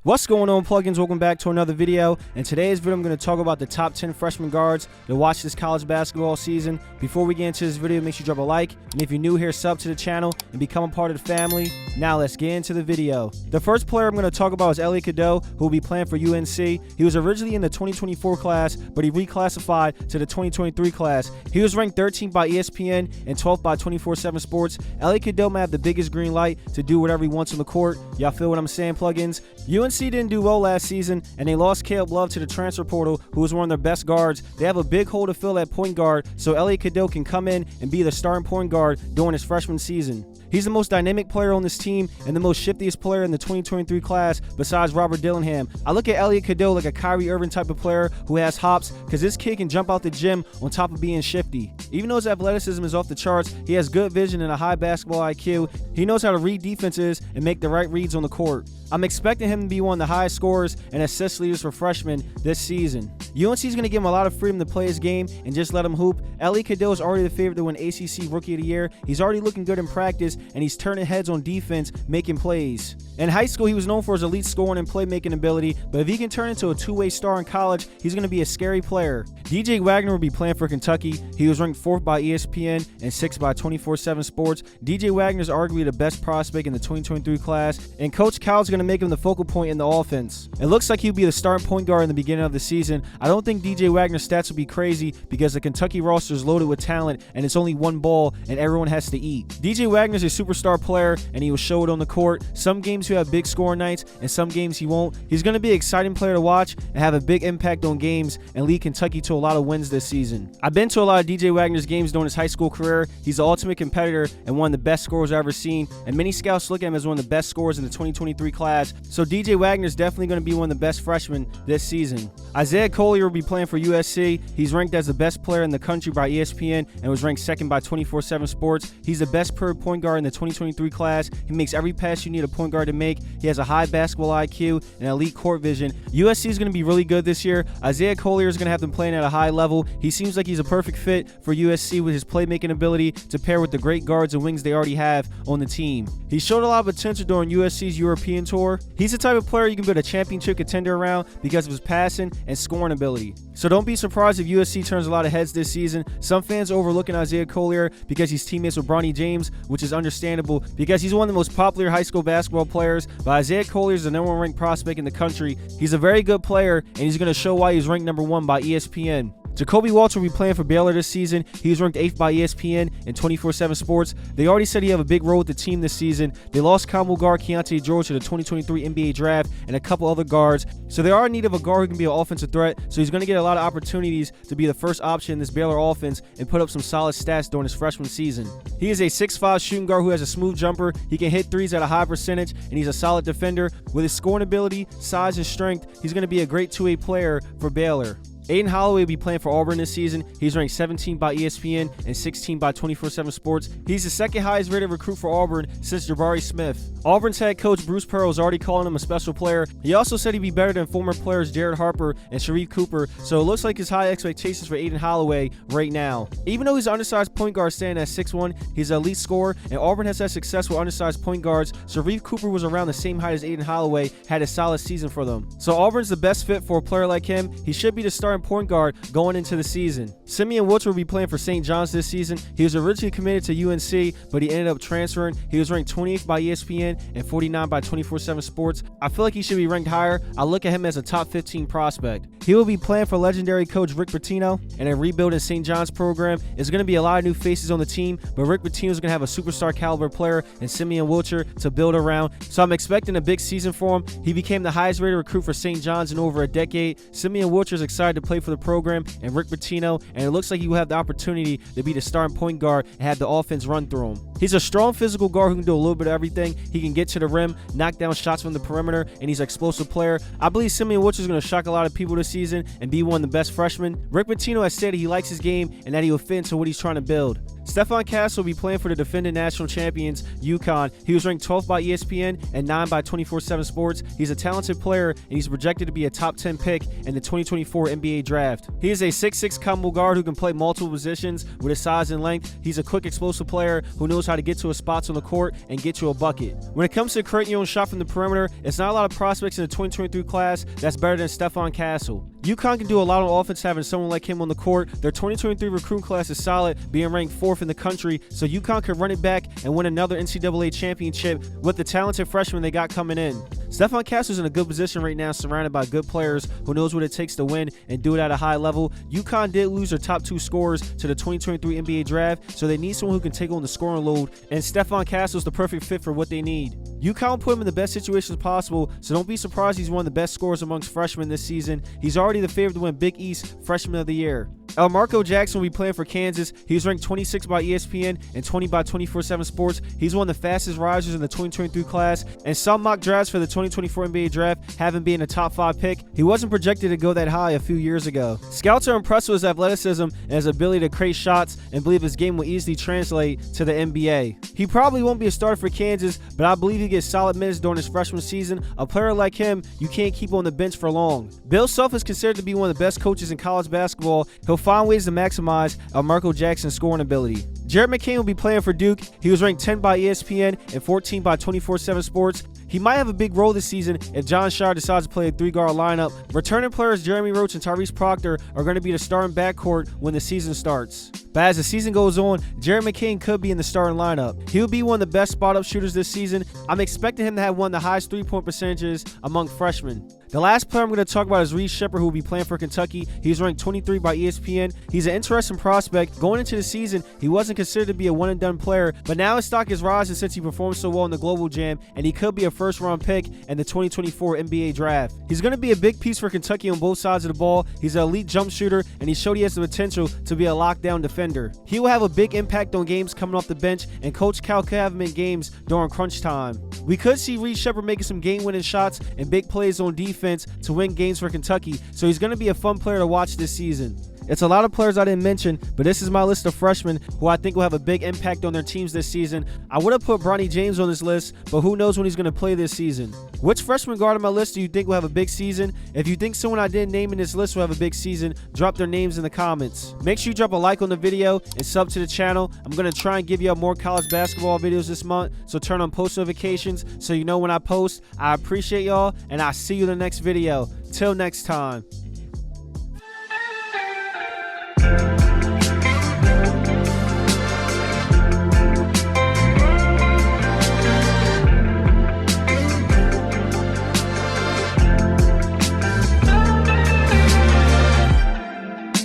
What's going on, plugins? Welcome back to another video. In today's video, I'm going to talk about the top 10 freshman guards to watch this college basketball season. Before we get into this video, make sure you drop a like, and if you're new here, sub to the channel and become a part of the family. Now let's get into the video. The first player I'm going to talk about is Elliot Cadeau, who will be playing for UNC. He was originally in the 2024 class, but he reclassified to the 2023 class. He was ranked 13th by ESPN and 12th by 24/7 Sports. Elliot Cadeau may have the biggest green light to do whatever he wants on the court. Y'all feel what I'm saying, plugins? UNC didn't do well last season, and they lost Caleb Love to the transfer portal, who was one of their best guards. They have a big hole to fill at point guard, so Elliot Cadeau can come in and be the starting point guard during his freshman season. He's the most dynamic player on this team and the most shiftiest player in the 2023 class besides Robert Dillingham. I look at Elliot Cadeau like a Kyrie Irving type of player who has hops, because this kid can jump out the gym on top of being shifty. Even though his athleticism is off the charts, he has good vision and a high basketball IQ. He knows how to read defenses and make the right reads on the court. I'm expecting him to be one of the highest scorers and assist leaders for freshmen this season. UNC is going to give him a lot of freedom to play his game and just let him hoop. Elliot Cadeau is already the favorite to win ACC Rookie of the Year. He's already looking good in practice, and he's turning heads on defense, making plays. In high school, he was known for his elite scoring and playmaking ability, but if he can turn into a two-way star in college, he's going to be a scary player. DJ Wagner will be playing for Kentucky. He was ranked 4th by ESPN and 6th by 24/7 Sports. DJ Wagner is arguably the best prospect in the 2023 class, and Coach Cal is going to make him the focal point in the offense. It looks like he'll be the starting point guard in the beginning of the season. I don't think DJ Wagner's stats will be crazy because the Kentucky roster is loaded with talent, and it's only one ball, and everyone has to eat. DJ Wagner's a superstar player, and he will show it on the court. Some games he'll have big scoring nights, and some games he won't. He's going to be an exciting player to watch and have a big impact on games and lead Kentucky to a lot of wins this season. I've been to a lot of DJ Wagner's games during his high school career. He's the ultimate competitor and one of the best scorers I've ever seen, and many scouts look at him as one of the best scorers in the 2023 class, so DJ Wagner is definitely going to be one of the best freshmen this season. Isaiah Collier will be playing for USC. He's ranked as the best player in the country by ESPN and was ranked 2nd by 24/7 Sports. He's the best per point guard in the 2023 class. He makes every pass you need a point guard to make. He has a high basketball IQ and elite court vision. USC is going to be really good this year. Isaiah Collier is going to have them playing at a high level. He seems like he's a perfect fit for USC with his playmaking ability to pair with the great guards and wings they already have on the team. He showed a lot of potential during USC's European tour. He's the type of player you can build a championship contender around because of his passing and scoring ability. So don't be surprised if USC turns a lot of heads this season. Some fans are overlooking Isaiah Collier because he's teammates with Bronny James, which is understandable because he's one of the most popular high school basketball players. But Isaiah Collier is the #1 ranked prospect in the country. He's a very good player, and he's going to show why he's ranked #1 by ESPN. Jacoby Waltz will be playing for Baylor this season. He was ranked 8th by ESPN and 24/7 Sports. They already said he have a big role with the team this season. They lost combo guard Keontae George to the 2023 NBA draft and a couple other guards, so they are in need of a guard who can be an offensive threat, so he's going to get a lot of opportunities to be the first option in this Baylor offense and put up some solid stats during his freshman season. He is a 6'5" shooting guard who has a smooth jumper. He can hit threes at a high percentage, and he's a solid defender. With his scoring ability, size, and strength, he's going to be a great two-way player for Baylor. Aiden Holloway will be playing for Auburn this season. He's ranked 17th by ESPN and 16th by 24/7 Sports. He's the second highest rated recruit for Auburn since Jabari Smith. Auburn's head coach Bruce Pearl is already calling him a special player. He also said he'd be better than former players Jared Harper and Sharif Cooper, so it looks like his high expectations for Aiden Holloway right now. Even though he's an undersized point guard standing at 6'1", he's an elite scorer, and Auburn has had success with undersized point guards. Sharif Cooper was around the same height as Aiden Holloway, had a solid season for them. So Auburn's the best fit for a player like him. He should be the starting point guard going into the season. Simeon Wilson will be playing for St. John's this season. He was originally committed to UNC, but he ended up transferring. He was ranked 28th by ESPN and 49 by 24/7 Sports. I feel like he should be ranked higher. I look at him as a top 15 prospect. He will be playing for legendary coach Rick Pitino, and a rebuilding St. John's program. Is going to be a lot of new faces on the team, but Rick Pitino is going to have a superstar caliber player in Simeon Wilson to build around, so I'm expecting a big season for him. He became the highest rated recruit for St. John's in over a decade. Simeon Wilson is excited to play for the program and Rick Pitino, and it looks like he will have the opportunity to be the starting point guard and have the offense run through him. He's a strong physical guard who can do a little bit of everything. He can get to the rim, knock down shots from the perimeter, and he's an explosive player. I believe Simeon Wilson is going to shock a lot of people this season and be one of the best freshmen. Rick Pitino has said he likes his game and that he will fit into what he's trying to build. Stefan Castle will be playing for the defending national champions, UConn. He was ranked 12th by ESPN and 9 by 24/7 Sports. He's a talented player, and he's projected to be a top 10 pick in the 2024 NBA draft. He is a 6'6" combo guard who can play multiple positions with his size and length. He's a quick, explosive player who knows how to get to his spots on the court and get you a bucket. When it comes to creating your own shot from the perimeter, it's not a lot of prospects in the 2023 class that's better than Stefan Castle. UConn can do a lot on offense having someone like him on the court. Their 2023 recruit class is solid, being ranked 4th in the country, so UConn could run it back and win another NCAA championship with the talented freshmen they got coming in. Stefan Castle is in a good position right now, surrounded by good players who knows what it takes to win and do it at a high level. UConn did lose their top 2 scorers to the 2023 NBA draft, so they need someone who can take on the scoring load, and Stefan Castle is the perfect fit for what they need. UConn will put him in the best situations possible, so don't be surprised he's one of the best scorers amongst freshmen this season. He's already the favorite to win Big East Freshman of the Year. Marco Jackson will be playing for Kansas. He was ranked 26 by ESPN and 20 by 24/7 Sports. He's one of the fastest risers in the 2023 class, and some mock drafts for the 2024 NBA draft have him being a top 5 pick. He wasn't projected to go that high a few years ago. Scouts are impressed with his athleticism and his ability to create shots and believe his game will easily translate to the NBA. He probably won't be a starter for Kansas, but I believe he gets solid minutes during his freshman season. A player like him, you can't keep on the bench for long. Bill Self is considered to be one of the best coaches in college basketball. He'll find ways to maximize Marco Jackson's scoring ability. Jared McCain will be playing for Duke. He was ranked 10 by ESPN and 14 by 24/7 Sports. He might have a big role this season if John Shire decides to play a 3-guard lineup. Returning players Jeremy Roach and Tyrese Proctor are going to be the starting backcourt when the season starts. But as the season goes on, Jared McCain could be in the starting lineup. He'll be one of the best spot-up shooters this season. I'm expecting him to have one of the highest 3-point percentages among freshmen. The last player I'm going to talk about is Reed Sheppard, who will be playing for Kentucky. He's ranked 23 by ESPN. He's an interesting prospect. Going into the season, he wasn't considered to be a one-and-done player, but now his stock is rising since he performed so well in the Global Jam, and he could be a first-round pick in the 2024 NBA draft. He's going to be a big piece for Kentucky on both sides of the ball. He's an elite jump shooter, and he showed he has the potential to be a lockdown defender. He will have a big impact on games coming off the bench, and Coach Cal could have him in games during crunch time. We could see Reed Sheppard making some game-winning shots and big plays on defense to win games for Kentucky, so he's going to be a fun player to watch this season. It's a lot of players I didn't mention, but this is my list of freshmen who I think will have a big impact on their teams this season. I would have put Bronny James on this list, but who knows when he's going to play this season. Which freshman guard on my list do you think will have a big season? If you think someone I didn't name in this list will have a big season, drop their names in the comments. Make sure you drop a like on the video and sub to the channel. I'm going to try and give you more college basketball videos this month, so turn on post notifications so you know when I post. I appreciate y'all, and I'll see you in the next video. Till next time.